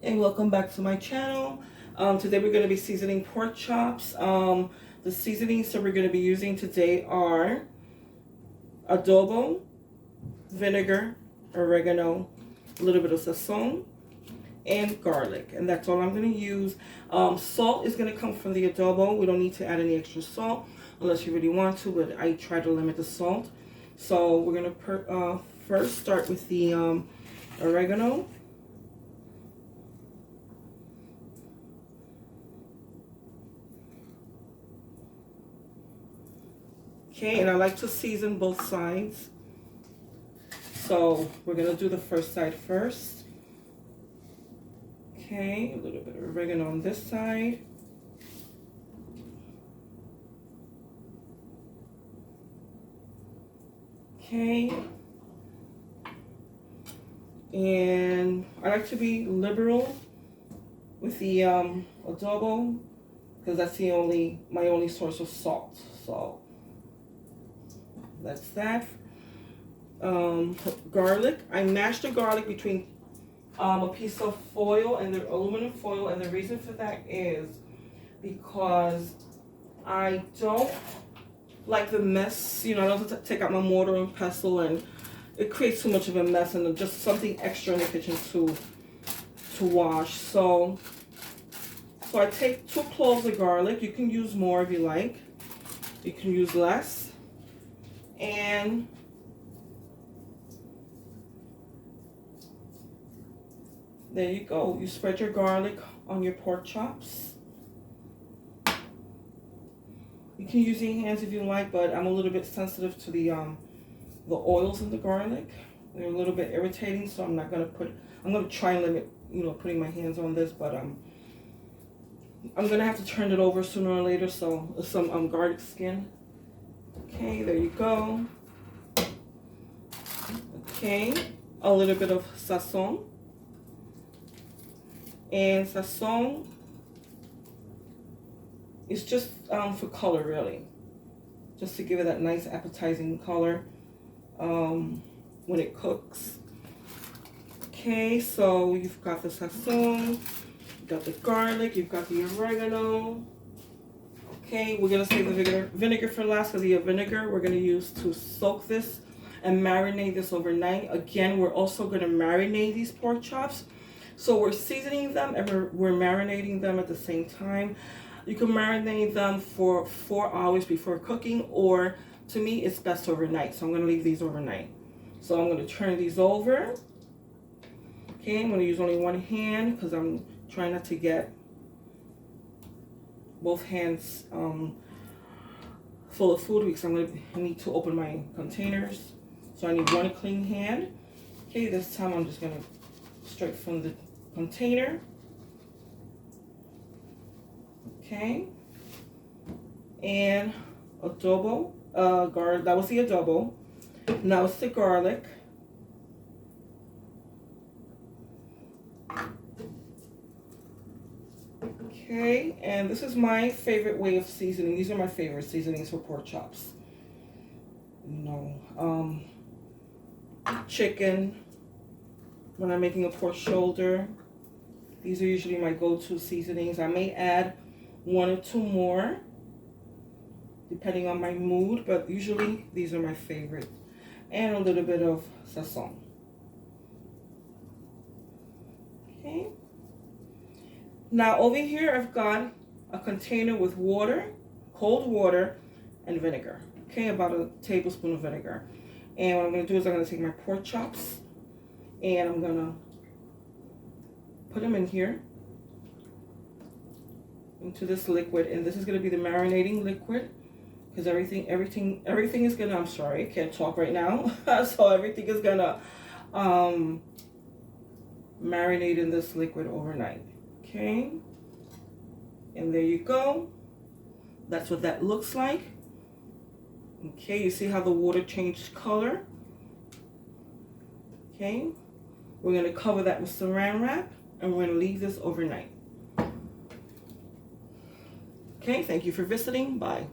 And welcome back to my channel. Today we're going to be seasoning pork chops. The seasonings that we're going to be using today are adobo, vinegar, oregano, a little bit of sazon, and garlic. And that's all I'm going to use. Salt is going to come from the adobo. We don't need to add any extra salt unless you really want to, but I try to limit the salt. So we're going to first start with the oregano. Okay, and I like to season both sides. So we're going to do the first side first. Okay, a little bit of oregano on this side. Okay. And I like to be liberal with the adobo because that's my only source of salt. So that's that. Garlic. I mashed the garlic between a piece of foil and the aluminum foil, and the reason for that is because I don't like the mess. You know, I don't have to take out my mortar and pestle, and it creates too much of a mess, and just something extra in the kitchen to wash. So I take 2 cloves of garlic. You can use more if you like. You can use less. And there you go. You spread your garlic on your pork chops. You can use your hands if you like, but I'm a little bit sensitive to the oils in the garlic. They're a little bit irritating, so I'm gonna try and limit, putting my hands on this, but I'm gonna have to turn it over sooner or later. So some garlic skin. Okay, there you go. Okay, a little bit of sazon. And sazon is just for color, really. Just to give it that nice appetizing color when it cooks. Okay, so you've got the sazon, you've got the garlic, you've got the oregano. Okay, we're going to save the vinegar for last, because the vinegar we're going to use to soak this and marinate this overnight. Again, we're also going to marinate these pork chops. So we're seasoning them and we're marinating them at the same time. You can marinate them for 4 hours before cooking, or to me, it's best overnight. So I'm going to leave these overnight. So I'm going to turn these over. Okay, I'm going to use only one hand because I'm trying not to get both hands full of food, because I'm going to need to open my containers. So I need one clean hand. Okay, this time I'm just going to straight from the container. Okay, and adobo, garlic. That was the adobo. Now it's the garlic. Okay, and this is my favorite way of seasoning. These are my favorite seasonings for pork chops. Chicken, when I'm making a pork shoulder, these are usually my go-to seasonings. I may add 1 or 2 more, depending on my mood, but usually these are my favorite. And a little bit of sazon. Okay. Now over here I've got a container with water, cold water, and vinegar. Okay, about a tablespoon of vinegar. And what I'm going to do is I'm going to take my pork chops and I'm going to put them in here into this liquid, and this is going to be the marinating liquid, because everything is going to, I'm sorry, I can't talk right now. So everything is going to marinate in this liquid overnight. Okay, and there you go. That's what that looks like. Okay, you see how the water changed color? Okay, we're going to cover that with saran wrap, and we're going to leave this overnight. Okay, thank you for visiting. Bye.